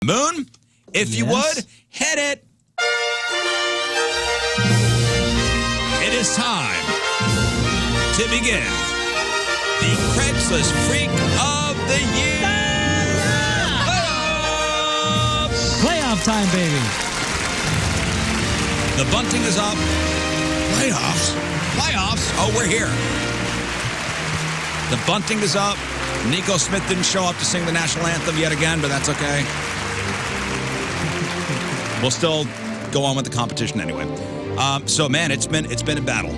Moon, if you would, hit it. It is time to begin the Craigslist Freak of the Year. Playoff time, baby. The bunting is up. Playoffs? Playoffs? Oh, we're here. The bunting is up. Nico Smith didn't show up to sing the national anthem yet again, but that's okay. We'll still go on with the competition anyway. So, man, it's been a battle.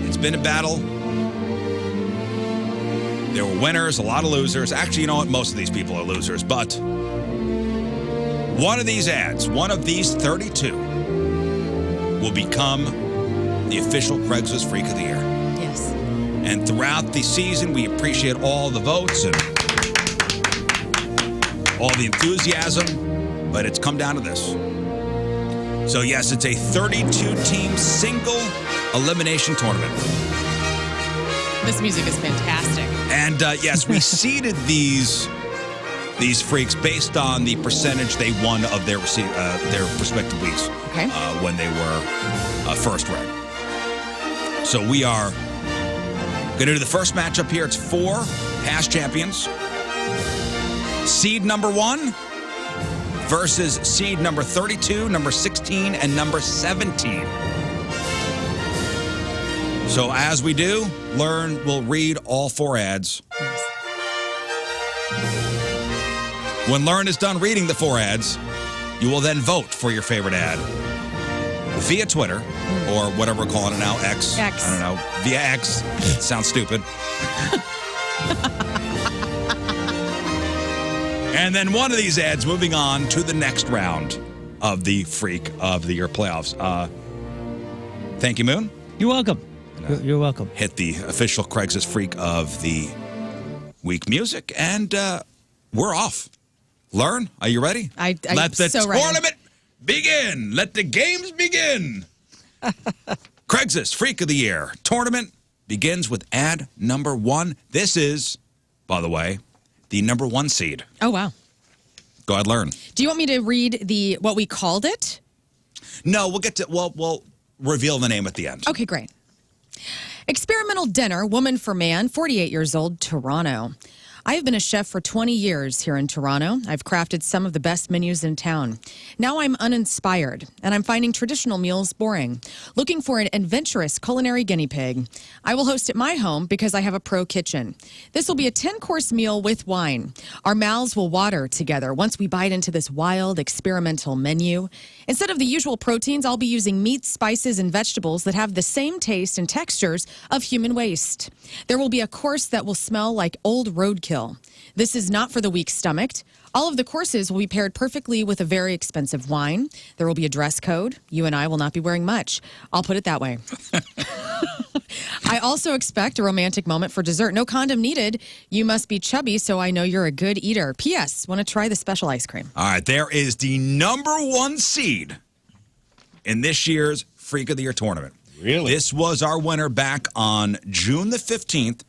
It's been a battle. There were winners, a lot of losers. Actually, you know what? Most of these people are losers. But one of these ads, one of these 32, will become the official Craigslist Freak of the Year. Yes. And throughout the season, we appreciate all the votes and all the enthusiasm. But it's come down to this. So, yes, it's a 32-team single elimination tournament. This music is fantastic. And, yes, we seeded these freaks based on the percentage they won of their respective weeks when they were first ranked. So we are going to do the first matchup here. It's 4 past champions. Seed number 1 versus seed number 32, number 16, and number 17. So as we do, Lern will read all 4 ads. When Lern is done reading the 4 ads, you will then vote for your favorite ad via Twitter or whatever we're calling it now, X. I don't know. Via X. It sounds stupid. And then one of these ads moving on to the next round of the Freak of the Year playoffs. Thank you, Moon. You're welcome. You're welcome. Hit the official Craigslist Freak of the Week music, and we're off. Lern, are you ready? Let the tournament begin. Let the games begin. Craigslist Freak of the Year tournament begins with ad number 1. This is, by the way, the number 1 seed. Oh, wow. Go ahead, Lern. Do you want me to read what we called it? No, we'll reveal the name at the end. Okay, great. Experimental dinner, woman for man, 48 years old, Toronto. I have been a chef for 20 years here in Toronto. I've crafted some of the best menus in town. Now I'm uninspired, and I'm finding traditional meals boring. Looking for an adventurous culinary guinea pig. I will host at my home because I have a pro kitchen. This will be a 10-course meal with wine. Our mouths will water together once we bite into this wild, experimental menu. Instead of the usual proteins, I'll be using meats, spices, and vegetables that have the same taste and textures of human waste. There will be a course that will smell like old roadkill. This is not for the weak-stomached. All of the courses will be paired perfectly with a very expensive wine. There will be a dress code. You and I will not be wearing much. I'll put it that way. I also expect a romantic moment for dessert. No condom needed. You must be chubby, so I know you're a good eater. P.S. Want to try the special ice cream? All right, there is the number 1 seed in this year's Freak of the Year tournament. Really? This was our winner back on June the 15th.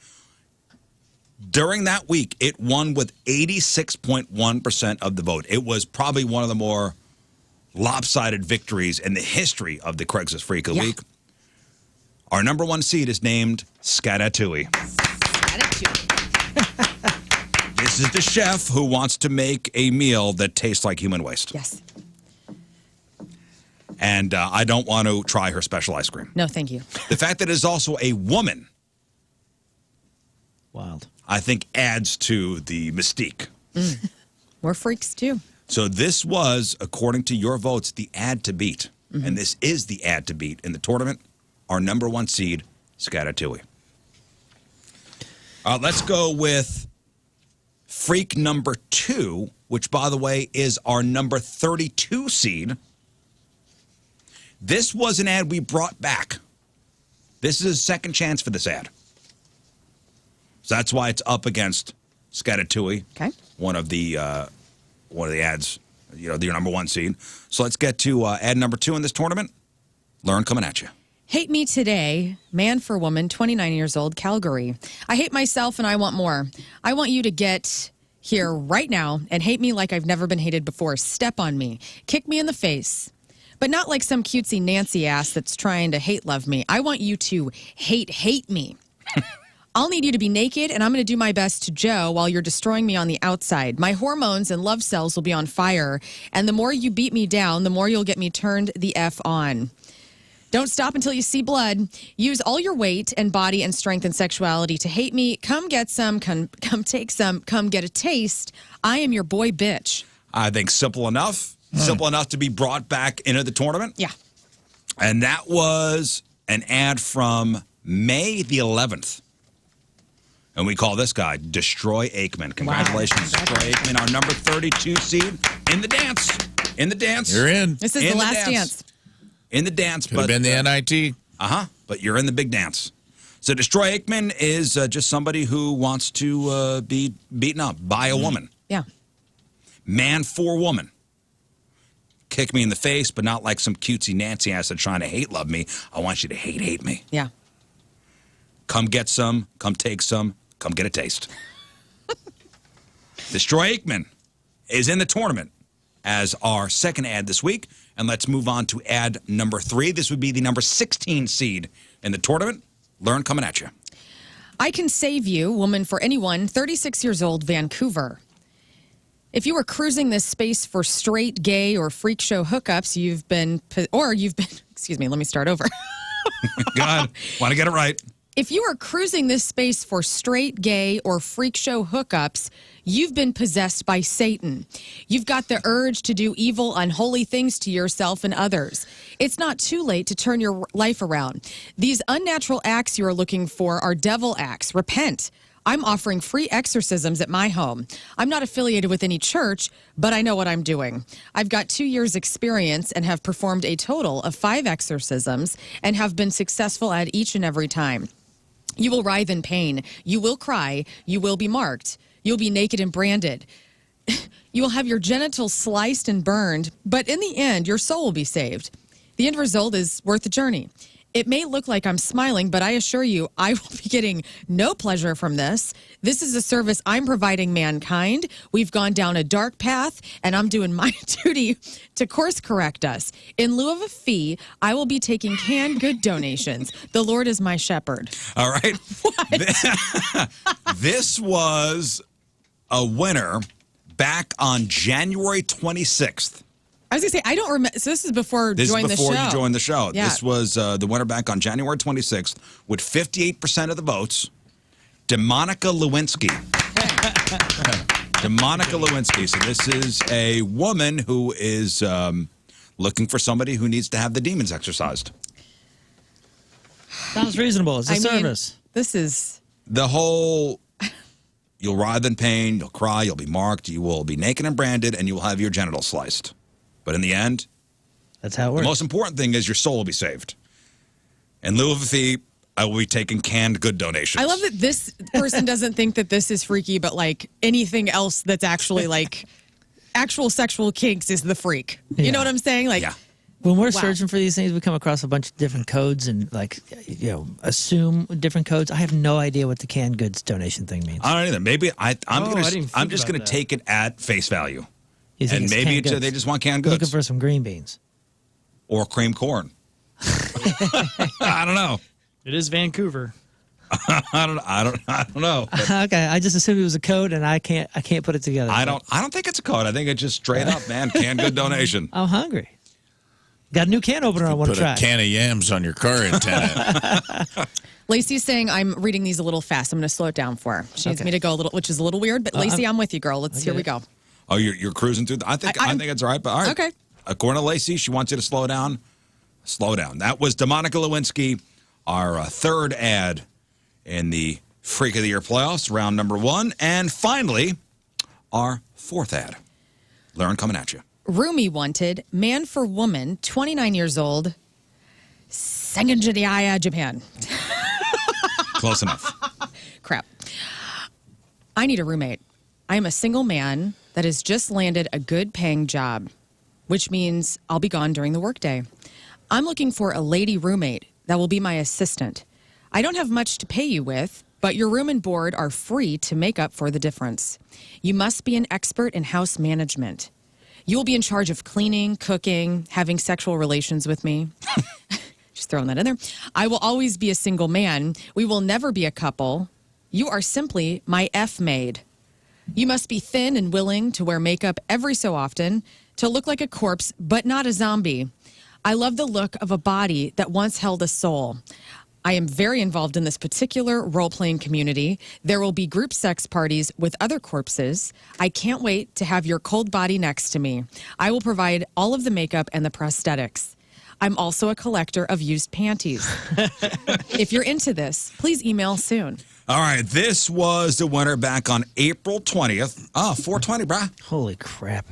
During that week, it won with 86.1% of the vote. It was probably one of the more lopsided victories in the history of the Craigslist Freak of the Week. Our number 1 seed is named Scatatouille. This is the chef who wants to make a meal that tastes like human waste. Yes. And I don't want to try her special ice cream. No, thank you. The fact that it is also a woman, wild, I think adds to the mystique. We're freaks, too. So this was, according to your votes, the ad to beat. And this is the ad to beat in the tournament. Our number 1 seed, Scatatouille. Let's go with Freak number 2, which, by the way, is our number 32 seed. This was an ad we brought back. This is a second chance for this ad. So that's why it's up against Scatatouille, one of the ads, the number 1 seed. So let's get to ad number 2 in this tournament. Lern, coming at you. Hate me today, man for woman, 29 years old, Calgary. I hate myself and I want more. I want you to get here right now and hate me like I've never been hated before. Step on me. Kick me in the face. But not like some cutesy Nancy ass that's trying to hate love me. I want you to hate me. I'll need you to be naked, and I'm going to do my best to Joe while you're destroying me on the outside. My hormones and love cells will be on fire, and the more you beat me down, the more you'll get me turned the F on. Don't stop until you see blood. Use all your weight and body and strength and sexuality to hate me. Come get some, come take some, come get a taste. I am your boy bitch. I think simple enough. Simple enough to be brought back into the tournament. Yeah. And that was an ad from May the 11th. And we call this guy Destroy Aikman. Congratulations, Wow. Destroy Aikman, our number 32 seed in the dance. In the dance. You're in. This is the last dance. In the dance. Could have been the NIT. But you're in the big dance. So Destroy Aikman is just somebody who wants to be beaten up by a woman. Yeah. Man for woman. Kick me in the face, but not like some cutesy Nancy ass that's trying to hate love me. I want you to hate me. Yeah. Come get some. Come take some. Come get a taste. Destroy Aikman is in the tournament as our second ad this week. And let's move on to ad number 3. This would be the number 16 seed in the tournament. Learn coming at you. I can save you, woman for anyone, 36 years old, Vancouver. If you were cruising this space for straight, gay, or freak show hookups, excuse me, let me start over. God, want to get it right. If you are cruising this space for straight, gay, or freak show hookups, you've been possessed by Satan. You've got the urge to do evil, unholy things to yourself and others. It's not too late to turn your life around. These unnatural acts you are looking for are devil acts. Repent. I'm offering free exorcisms at my home. I'm not affiliated with any church, but I know what I'm doing. I've got 2 years' experience and have performed a total of 5 exorcisms and have been successful at each and every time. You will writhe in pain. You will cry. You will be marked. You'll be naked and branded. You will have your genitals sliced and burned, but in the end, your soul will be saved. The end result is worth the journey. It may look like I'm smiling, but I assure you, I will be getting no pleasure from this. This is a service I'm providing mankind. We've gone down a dark path, and I'm doing my duty to course correct us. In lieu of a fee, I will be taking canned good donations. The Lord is my shepherd. All right. What? This was a winner back on January 26th. I was going to say, I don't remember. So this is before This joining is before the show. you joined the show. Yeah. This was the winner back on January 26th with 58% of the votes. Demonica Lewinsky. Demonica Lewinsky. So this is a woman who is looking for somebody who needs to have the demons exorcised. Sounds reasonable. It's a service. This is... The whole... You'll writhe in pain, you'll cry, you'll be marked, you will be naked and branded, and you will have your genitals sliced. But in the end, that's how it works. The most important thing is your soul will be saved. In lieu of a fee, I will be taking canned good donations. I love that this person doesn't think that this is freaky, but like anything else that's actually like actual sexual kinks is the freak. You know what I'm saying? Like, when we're searching for these things, we come across a bunch of different codes and assume different codes. I have no idea what the canned goods donation thing means. I don't either. Maybe I'm just going to take it at face value. And maybe they just want canned goods. Looking for some green beans. Or cream corn. I don't know. It is Vancouver. I don't know. Okay, I just assumed it was a code, and I can't put it together. I don't think it's a code. I think it's just straight up, man. Canned good donation. I'm hungry. Got a new can opener I want to try. Put a can of yams on your car antenna. Lacey's saying I'm reading these a little fast. I'm going to slow it down for her. She needs me to go a little, which is a little weird. But Lacey, I'm with you, girl. Here we go. Oh, you're cruising through. I think it's all right. But all right. Okay. According to Lacey, she wants you to slow down. Slow down. That was Demonica Lewinsky, our third ad in the Freak of the Year playoffs, round number 1. And finally, our fourth ad. Learn coming at you. Roomie wanted, man for woman, 29 years old, Sengenjidaya, Japan. Close enough. Crap. I need a roommate. I am a single man that has just landed a good paying job, which means I'll be gone during the workday. I'm looking for a lady roommate that will be my assistant. I don't have much to pay you with, but your room and board are free to make up for the difference. You must be an expert in house management. You will be in charge of cleaning, cooking, having sexual relations with me. Just throwing that in there. I will always be a single man. We will never be a couple. You are simply my F-maid. You must be thin and willing to wear makeup every so often, to look like a corpse, but not a zombie. I love the look of a body that once held a soul. I am very involved in this particular role-playing community. There will be group sex parties with other corpses. I can't wait to have your cold body next to me. I will provide all of the makeup and the prosthetics. I'm also a collector of used panties. If you're into this, please email soon. All right, this was the winner back on April 20th. Oh, 420, brah. Holy crap.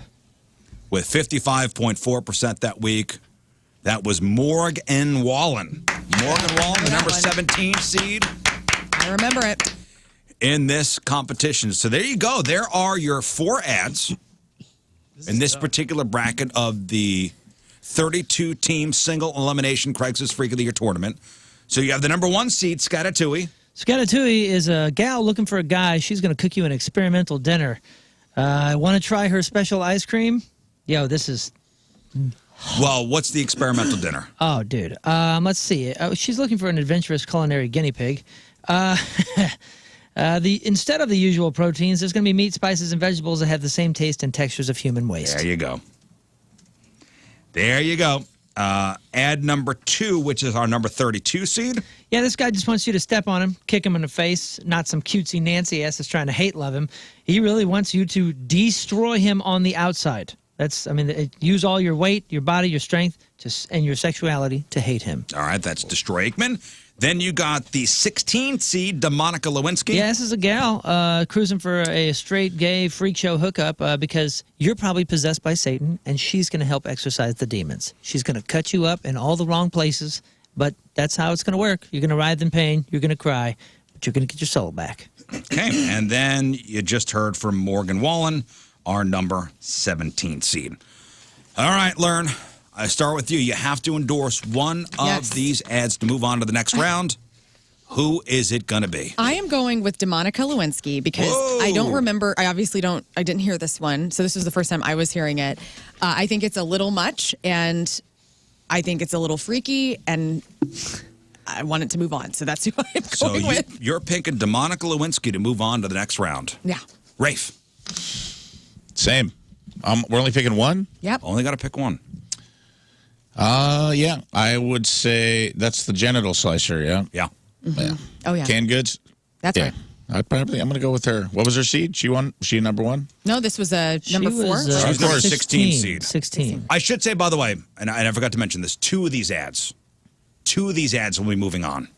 With 55.4% that week. That was Morgan Wallen. Morgan Wallen, the number 17 seed. I remember it. In this competition. So there you go. There are your 4 ads in this particular bracket of the 32-team single elimination Craigslist Freak of the Year tournament. So you have the number 1 seed, Scatatui. Scatatui is a gal looking for a guy. She's going to cook you an experimental dinner. Want to try her special ice cream? Yo, this is... Well, what's the experimental dinner? Oh, dude. Let's see. She's looking for an adventurous culinary guinea pig. Instead of the usual proteins, there's going to be meat, spices, and vegetables that have the same taste and textures of human waste. There you go. There you go. Ad number 2, which is our number 32 seed. Yeah, this guy just wants you to step on him, kick him in the face, not some cutesy Nancy ass that's trying to hate love him. He really wants you to destroy him on the outside. Use all your weight, your body, your strength, and your sexuality to hate him. All right, that's Destroy Aikman. Then you got the 16th seed, DeMonica Lewinsky. Yeah, this is a gal cruising for a straight, gay, freak show hookup because you're probably possessed by Satan, and she's going to help exorcise the demons. She's going to cut you up in all the wrong places, but that's how it's going to work. You're going to writhe in pain, you're going to cry, but you're going to get your soul back. Okay, and then you just heard from Morgan Wallen, our number 17 seed. All right, Lern, I start with you. You have to endorse one of these ads to move on to the next round. Who is it going to be? I am going with DeMonica Lewinsky because I don't remember. I didn't hear this one. So this was the first time I was hearing it. I think it's a little much and I think it's a little freaky and I want it to move on. So that's who I'm going with. So you're picking DeMonica Lewinsky to move on to the next round. Yeah. Rafe. Same. We're only picking one? Yep. Only got to pick one. Yeah. I would say that's the genital slicer, yeah? Yeah. Mm-hmm. Yeah. Oh, yeah. Canned goods? That's right. I'm going to go with her. What was her seed? She won? Was she number 1? No, this was number 4. She was number 16 seed. 16. I should say, by the way, and I forgot to mention this, two of these ads will be moving on.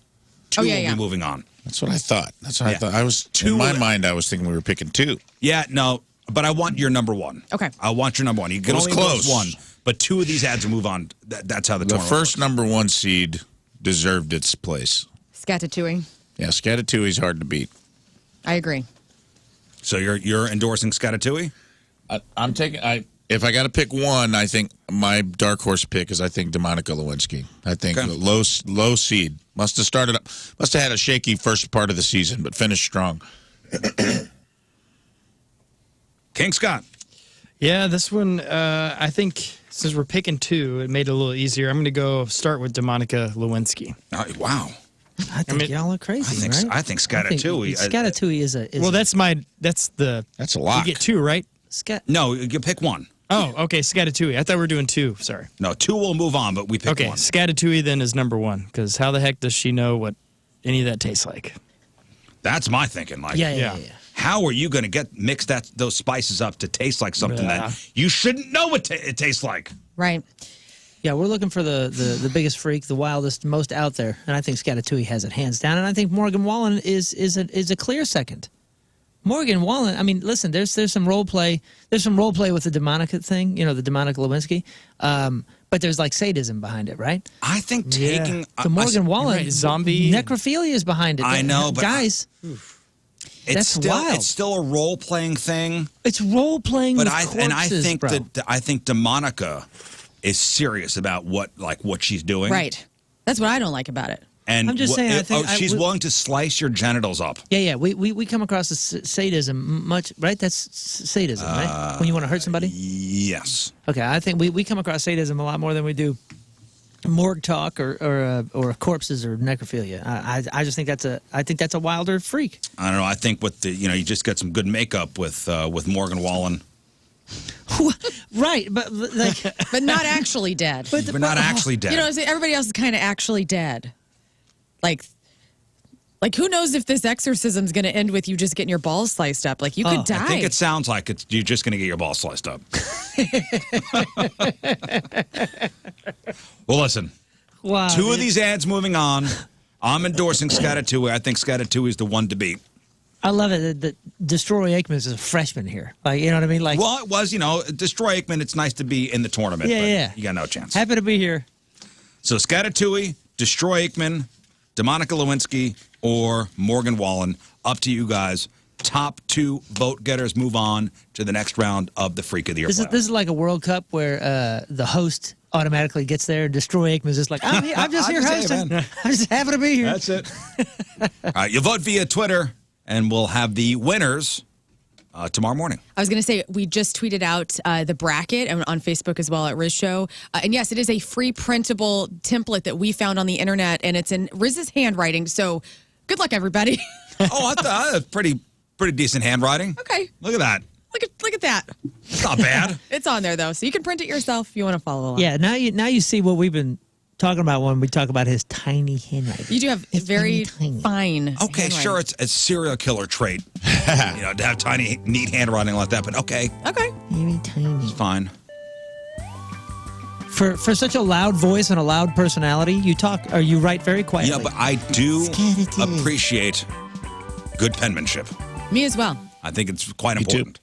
Two will be moving on. That's what I thought. I thought. In my mind, I was thinking we were picking 2. Yeah, no, but I want your number 1. Okay. I want your number 1. You can only close. one, but 2 of these ads will move on. That's how the tournament first works. number 1 seed deserved its place. Scatatouille. Yeah, Scatatouille's hard to beat. I agree. So you're endorsing Scatatouille? I'm taking. If I got to pick one, I think my dark horse pick is DeMonica Lewinsky. I think low seed must have had a shaky first part of the season, but finished strong. King Scott. Yeah, this one, I think since we're picking 2, it made it a little easier. I'm going to start with DeMonica Lewinsky. Wow. I think y'all are crazy, right? I think Scatatouille. Scatatouille is a. Well, that's a lock. You get 2, right? No, you pick one. Oh, okay, Scatatouille. I thought we were doing 2. Sorry. No, 2 will move on, but we pick one. Okay, Scatatouille then is number 1 because how the heck does she know what any of that tastes like? That's my thinking. Like, Yeah. How are you going to mix those spices up to taste like something that you shouldn't know what it tastes like? Right. Yeah, we're looking for the biggest freak, the wildest, most out there, and I think Scatatouille has it hands down, and I think Morgan Wallen is a clear second. Morgan Wallen, I mean, listen, there's some role play, with the DeMonica thing, the DeMonica Lewinsky, but there's like sadism behind it, right? I think taking the Morgan Wallen zombie necrophilia is behind it. I know, but guys. That's wild. It's still a role playing thing. It's role playing, but I think DeMonica is serious about what she's doing. Right. That's what I don't like about it. And I'm just saying, I think she's willing to slice your genitals up. Yeah. We come across as sadism much, right? That's sadism, right? When you want to hurt somebody? Yes. Okay, I think we come across sadism a lot more than we do morgue talk or corpses or necrophilia. I just think that's a wilder freak. I don't know. I think with the, you just get some good makeup with Morgan Wallen. Right, but like, but not actually dead. But not actually dead. Everybody else is kind of actually dead. Like who knows if this exorcism's going to end with you just getting your balls sliced up? Like, you could die. I think it sounds like you're just going to get your balls sliced up. Well, listen. Wow, Two of these ads moving on. I'm endorsing Scatatouille. I think Scatatouille is the one to beat. I love it that Destroy Aikman is a freshman here. Like, you know what I mean? Like, well, it was, Destroy Aikman. It's nice to be in the tournament. Yeah. You got no chance. Happy to be here. So Scatatouille, Destroy Aikman, DeMonica Lewinsky, or Morgan Wallen. Up to you guys. Top 2 vote getters move on to the next round of the Freak of the Year. This is like a World Cup where the host automatically gets there. Destroy Aikman's just like, I'm just here hosting. I'm just happy to be here. That's it. All right, you vote via Twitter, and we'll have the winners tomorrow morning. I was going to say, we just tweeted out the bracket on Facebook as well at Rizz Show. And yes, it is a free printable template that we found on the internet, and it's in Rizz's handwriting. So good luck, everybody. I thought that's pretty decent handwriting. Okay. Look at that. Look at that. It's not bad. It's on there, though, so you can print it yourself if you want to follow along. Yeah, now you see what we've been talking about when we talk about his tiny handwriting. You do have very tiny. fine Okay, sure, it's a serial killer trait, to have tiny, neat handwriting like that. But okay, Very tiny. it's fine. For such a loud voice and a loud personality, you write very quietly. Yeah, but I do appreciate good penmanship. Me as well. I think it's quite Me too. important.